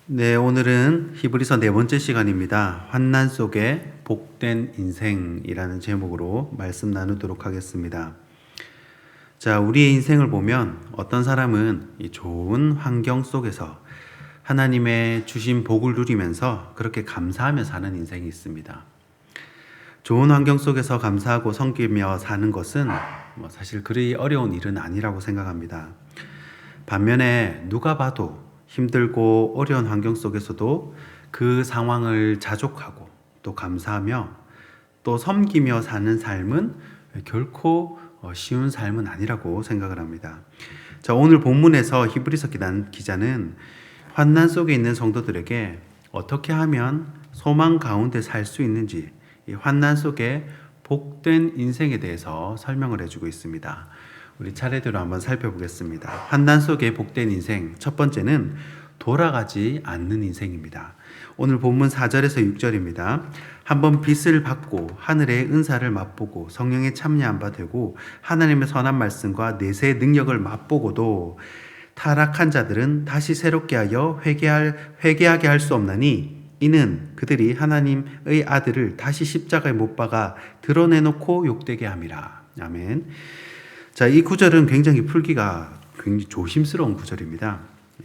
네, 오늘은 히브리서 네 번째 시간입니다. 환난 속에 복된 인생이라는 제목으로 말씀 나누도록 하겠습니다. 자, 우리의 인생을 보면 어떤 사람은 이 좋은 환경 속에서 하나님의 주신 복을 누리면서 그렇게 감사하며 사는 인생이 있습니다. 좋은 환경 속에서 감사하고 섬기며 사는 것은 사실 그리 어려운 일은 아니라고 생각합니다. 반면에 누가 봐도 힘들고 어려운 환경 속에서도 그 상황을 자족하고 또 감사하며 또 섬기며 사는 삶은 결코 쉬운 삶은 아니라고 생각을 합니다. 자, 오늘 본문에서 히브리서 기자는 환난 속에 있는 성도들에게 어떻게 하면 소망 가운데 살 수 있는지, 이 환난 속에 복된 인생에 대해서 설명을 해주고 있습니다. 우리 차례대로 한번 살펴보겠습니다. 환난 속에 복된 인생, 첫 번째는 돌아가지 않는 인생입니다. 오늘 본문 4절에서 6절입니다. 한번 빚을 받고 하늘의 은사를 맛보고 성령의 참여한 바 되고 하나님의 선한 말씀과 내세의 능력을 맛보고도 타락한 자들은 다시 새롭게 하여 회개하게 할 수 없나니 이는 그들이 하나님의 아들을 다시 십자가에 못 박아 드러내놓고 욕되게 함이라. 아멘. 자, 이 구절은 굉장히 풀기가 굉장히 조심스러운 구절입니다.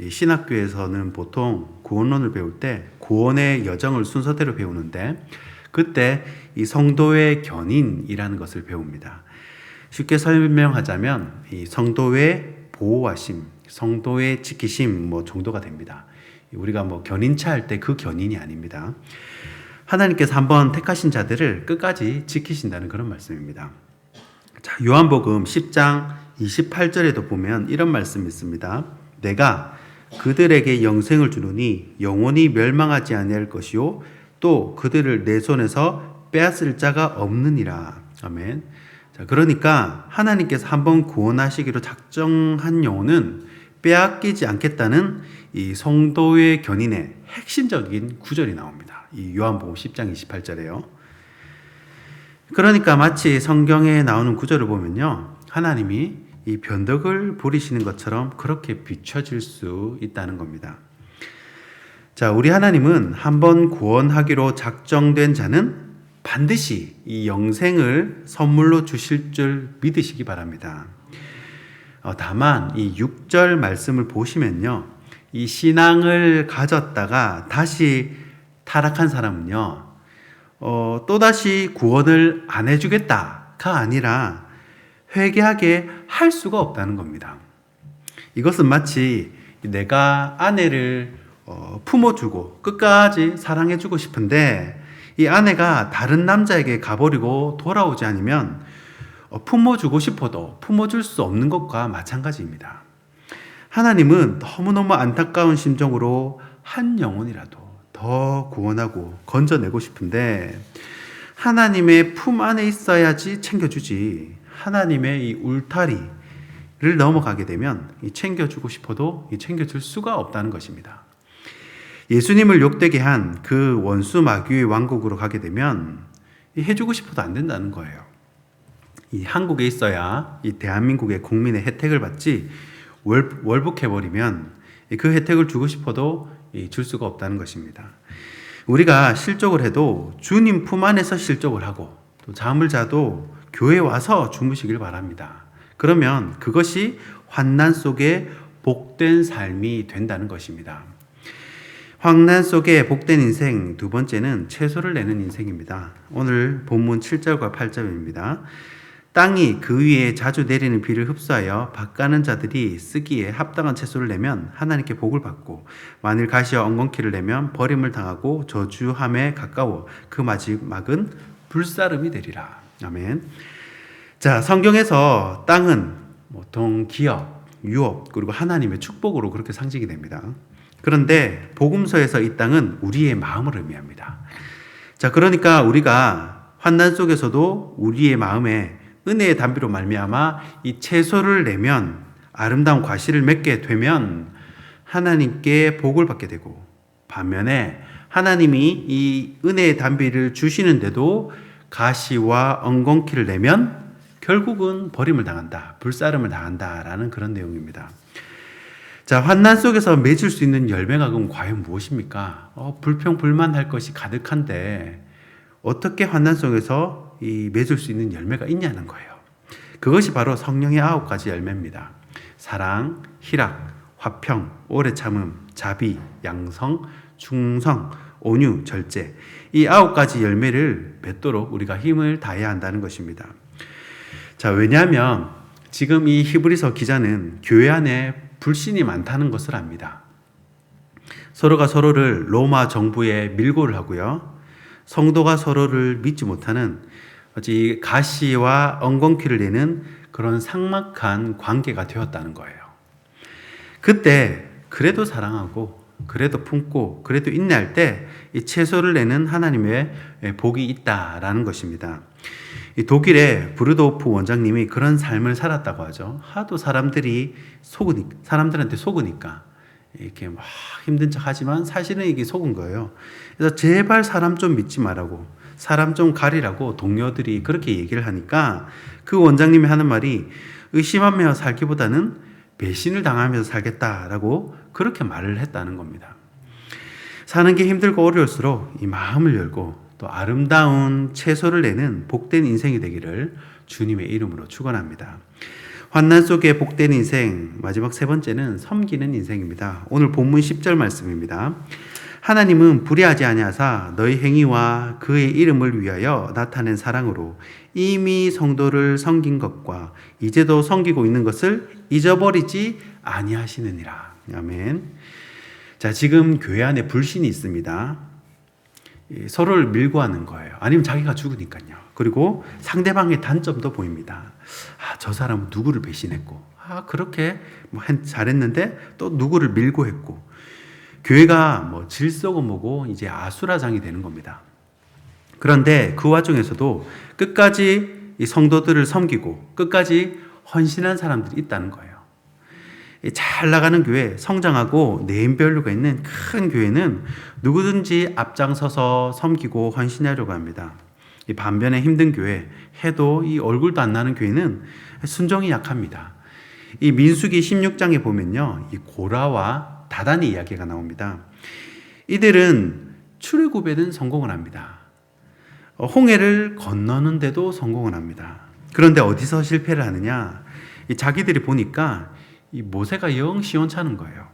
신학교에서는 보통 구원론을 배울 때 구원의 여정을 순서대로 배우는데 그때 이 성도의 견인이라는 것을 배웁니다. 쉽게 설명하자면 이 성도의 보호하심, 성도의 지키심 정도가 됩니다. 우리가 견인차 할 때 그 견인이 아닙니다. 하나님께서 한번 택하신 자들을 끝까지 지키신다는 그런 말씀입니다. 자, 요한복음 10장 28절에도 보면 이런 말씀이 있습니다. 내가 그들에게 영생을 주노니 영원히 멸망하지 아니할 것이요 또 그들을 내 손에서 빼앗을 자가 없느니라. 아멘. 자, 그러니까 하나님께서 한번 구원하시기로 작정한 영혼은 빼앗기지 않겠다는 이 성도의 견인의 핵심적인 구절이 나옵니다. 이 요한복음 10장 28절에요. 그러니까 마치 성경에 나오는 구절을 보면요, 하나님이 이 변덕을 부리시는 것처럼 그렇게 비춰질 수 있다는 겁니다. 자, 우리 하나님은 한번 구원하기로 작정된 자는 반드시 이 영생을 선물로 주실 줄 믿으시기 바랍니다. 다만 이 6절 말씀을 보시면요, 이 신앙을 가졌다가 다시 타락한 사람은요, 또다시 구원을 안 해주겠다가 아니라 회개하게 할 수가 없다는 겁니다. 이것은 마치 내가 아내를 품어주고 끝까지 사랑해주고 싶은데 이 아내가 다른 남자에게 가버리고 돌아오지 않으면 품어주고 싶어도 품어줄 수 없는 것과 마찬가지입니다. 하나님은 너무너무 안타까운 심정으로 한 영혼이라도 더 구원하고 건져내고 싶은데 하나님의 품 안에 있어야지 챙겨주지, 하나님의 이 울타리를 넘어가게 되면 챙겨주고 싶어도 챙겨줄 수가 없다는 것입니다. 예수님을 욕되게 한 그 원수 마귀의 왕국으로 가게 되면 해주고 싶어도 안 된다는 거예요. 이 한국에 있어야 이 대한민국의 국민의 혜택을 받지 월북해버리면 그 혜택을 주고 싶어도 줄 수가 없다는 것입니다. 우리가 실족을 해도 주님 품 안에서 실족을 하고 또 잠을 자도 교회에 와서 주무시길 바랍니다. 그러면 그것이 환난 속에 복된 삶이 된다는 것입니다. 환난 속에 복된 인생, 두 번째는 채소를 내는 인생입니다. 오늘 본문 7절과 8절입니다. 땅이 그 위에 자주 내리는 비를 흡수하여 밭가는 자들이 쓰기에 합당한 채소를 내면 하나님께 복을 받고 만일 가시와 엉겅퀴를 내면 버림을 당하고 저주함에 가까워 그 마지막은 불사름이 되리라. 아멘. 자, 성경에서 땅은 보통 기업, 유업, 그리고 하나님의 축복으로 그렇게 상징이 됩니다. 그런데 복음서에서 이 땅은 우리의 마음을 의미합니다. 자, 그러니까 우리가 환난 속에서도 우리의 마음에 은혜의 담비로 말미암아 이 채소를 내면, 아름다운 과실을 맺게 되면 하나님께 복을 받게 되고, 반면에 하나님이 이 은혜의 담비를 주시는데도 가시와 엉겅퀴를 내면 결국은 버림을 당한다, 불사름을 당한다라는 그런 내용입니다. 자, 환난 속에서 맺을 수 있는 열매가 그럼 과연 무엇입니까? 불평, 불만할 것이 가득한데 어떻게 환난 속에서 이 맺을 수 있는 열매가 있냐는 거예요. 그것이 바로 성령의 9가지 열매입니다. 사랑, 희락, 화평, 오래 참음, 자비, 양성, 충성, 온유, 절제. 이 9가지 열매를 맺도록 우리가 힘을 다해야 한다는 것입니다. 자, 왜냐하면 지금 이 히브리서 기자는 교회 안에 불신이 많다는 것을 압니다. 서로가 서로를 로마 정부에 밀고를 하고요. 성도가 서로를 믿지 못하는 어찌 가시와 엉겅퀴를 내는 그런 삭막한 관계가 되었다는 거예요. 그때 그래도 사랑하고 그래도 품고 그래도 인내할 때 이 채소를 내는 하나님의 복이 있다라는 것입니다. 이 독일의 브루도프 원장님이 그런 삶을 살았다고 하죠. 하도 사람들한테 속으니까 이렇게 막 힘든 척 하지만 사실은 이게 속은 거예요. 그래서 제발 사람 좀 믿지 말라고, 사람 좀 가리라고 동료들이 그렇게 얘기를 하니까 그 원장님이 하는 말이 의심하며 살기보다는 배신을 당하면서 살겠다라고 그렇게 말을 했다는 겁니다. 사는 게 힘들고 어려울수록 이 마음을 열고 또 아름다운 채소를 내는 복된 인생이 되기를 주님의 이름으로 축원합니다. 환난 속에 복된 인생, 마지막 3번째는 섬기는 인생입니다. 오늘 본문 10절 말씀입니다. 하나님은 불의하지 아니하사 너희 행위와 그의 이름을 위하여 나타낸 사랑으로 이미 성도를 섬긴 것과 이제도 섬기고 있는 것을 잊어버리지 아니하시느니라. 아멘. 자, 지금 교회 안에 불신이 있습니다. 서로를 밀고 하는 거예요. 아니면 자기가 죽으니까요. 그리고 상대방의 단점도 보입니다. 저 사람은 누구를 배신했고, 그렇게 잘했는데 또 누구를 밀고 했고, 교회가 질서고 뭐고 이제 아수라장이 되는 겁니다. 그런데 그 와중에서도 끝까지 이 성도들을 섬기고 끝까지 헌신한 사람들이 있다는 거예요. 잘 나가는 교회, 성장하고 네임밸류가 있는 큰 교회는 누구든지 앞장서서 섬기고 헌신하려고 합니다. 이 반면에 힘든 교회, 해도 이 얼굴도 안 나는 교회는 순종이 약합니다. 이 민수기 16장에 보면요, 이 고라와 다단의 이야기가 나옵니다. 이들은 출애굽에는 성공을 합니다. 홍해를 건너는데도 성공을 합니다. 그런데 어디서 실패를 하느냐? 이 자기들이 보니까 이 모세가 영 시원찮은 거예요.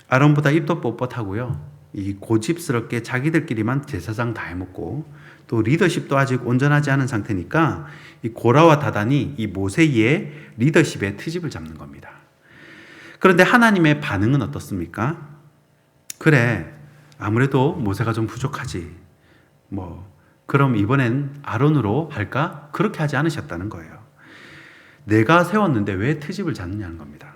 아론보다 입도 뻣뻣하고요. 이 고집스럽게 자기들끼리만 제사장 다 해먹고 또 리더십도 아직 온전하지 않은 상태니까 이 고라와 다단이 이 모세의 리더십에 트집을 잡는 겁니다. 그런데 하나님의 반응은 어떻습니까? 그래, 아무래도 모세가 좀 부족하지. 그럼 이번엔 아론으로 할까? 그렇게 하지 않으셨다는 거예요. 내가 세웠는데 왜 트집을 잡느냐는 겁니다.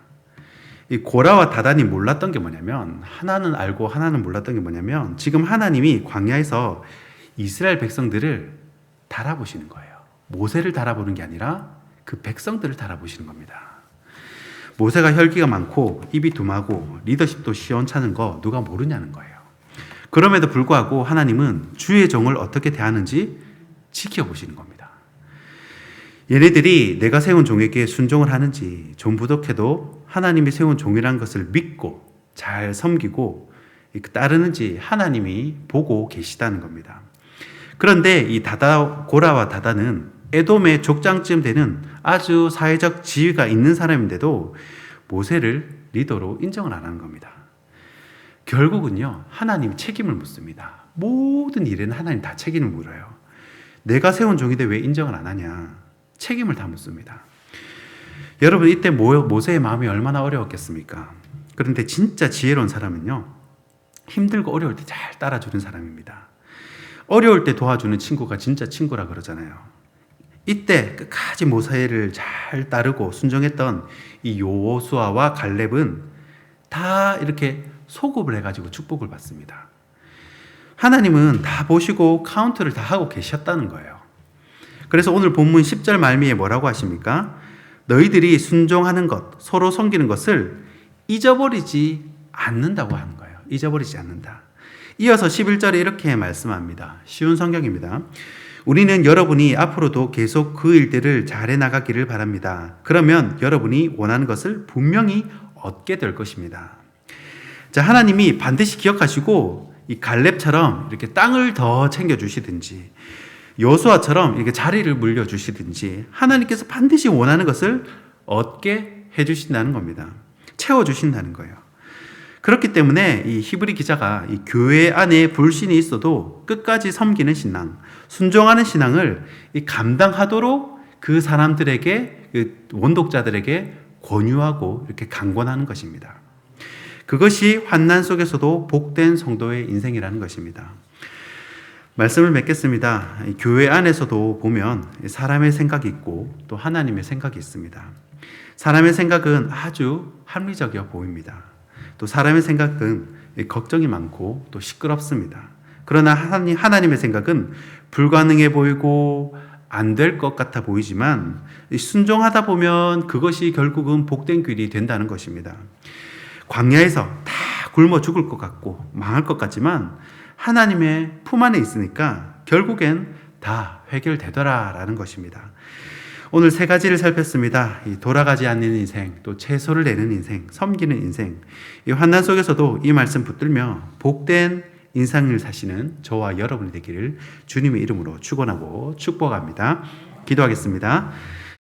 이 고라와 다단이 몰랐던 게 뭐냐면, 하나는 알고 하나는 몰랐던 게 뭐냐면, 지금 하나님이 광야에서 이스라엘 백성들을 달아보시는 거예요. 모세를 달아보는 게 아니라 그 백성들을 달아보시는 겁니다. 모세가 혈기가 많고 입이 둔하고 리더십도 시원찮은 거 누가 모르냐는 거예요. 그럼에도 불구하고 하나님은 주의 종을 어떻게 대하는지 지켜보시는 겁니다. 얘네들이 내가 세운 종에게 순종을 하는지, 좀 부족해도 하나님이 세운 종이라는 것을 믿고 잘 섬기고 따르는지 하나님이 보고 계시다는 겁니다. 그런데 이 고라와 다단은 에돔의 족장쯤 되는 아주 사회적 지위가 있는 사람인데도 모세를 리더로 인정을 안 하는 겁니다. 결국은요, 하나님 책임을 묻습니다. 모든 일에는 하나님 다 책임을 물어요. 내가 세운 종인데 왜 인정을 안 하냐? 책임을 다 묻습니다. 여러분, 이때 모세의 마음이 얼마나 어려웠겠습니까? 그런데 진짜 지혜로운 사람은요, 힘들고 어려울 때 잘 따라주는 사람입니다. 어려울 때 도와주는 친구가 진짜 친구라 그러잖아요. 이때 끝까지 모세를 잘 따르고 순종했던 이 여호수아와 갈렙은 다 이렇게 소급을 해가지고 축복을 받습니다. 하나님은 다 보시고 카운트를 다 하고 계셨다는 거예요. 그래서 오늘 본문 10절 말미에 뭐라고 하십니까? 너희들이 순종하는 것, 서로 섬기는 것을 잊어버리지 않는다고 하는 거예요. 잊어버리지 않는다. 이어서 11절에 이렇게 말씀합니다. 쉬운 성경입니다. 우리는 여러분이 앞으로도 계속 그 일들을 잘해 나가기를 바랍니다. 그러면 여러분이 원하는 것을 분명히 얻게 될 것입니다. 자, 하나님이 반드시 기억하시고 이 갈렙처럼 이렇게 땅을 더 챙겨주시든지 여호수아처럼 이렇게 자리를 물려주시든지 하나님께서 반드시 원하는 것을 얻게 해주신다는 겁니다. 채워주신다는 거예요. 그렇기 때문에 이 히브리 기자가 이 교회 안에 불신이 있어도 끝까지 섬기는 신앙, 순종하는 신앙을 감당하도록 그 사람들에게, 그 원독자들에게 권유하고 이렇게 강권하는 것입니다. 그것이 환난 속에서도 복된 성도의 인생이라는 것입니다. 말씀을 맺겠습니다. 교회 안에서도 보면 사람의 생각이 있고 또 하나님의 생각이 있습니다. 사람의 생각은 아주 합리적이어 보입니다. 또 사람의 생각은 걱정이 많고 또 시끄럽습니다. 그러나 하나님의 생각은 불가능해 보이고 안 될 것 같아 보이지만 순종하다 보면 그것이 결국은 복된 길이 된다는 것입니다. 광야에서 다 굶어 죽을 것 같고 망할 것 같지만 하나님의 품 안에 있으니까 결국엔 다 해결되더라라는 것입니다. 오늘 세 가지를 살폈습니다. 이 돌아가지 않는 인생, 또 채소를 내는 인생, 섬기는 인생. 이 환난 속에서도 이 말씀 붙들며 복된 인생을 사시는 저와 여러분이 되기를 주님의 이름으로 축원하고 축복합니다. 기도하겠습니다.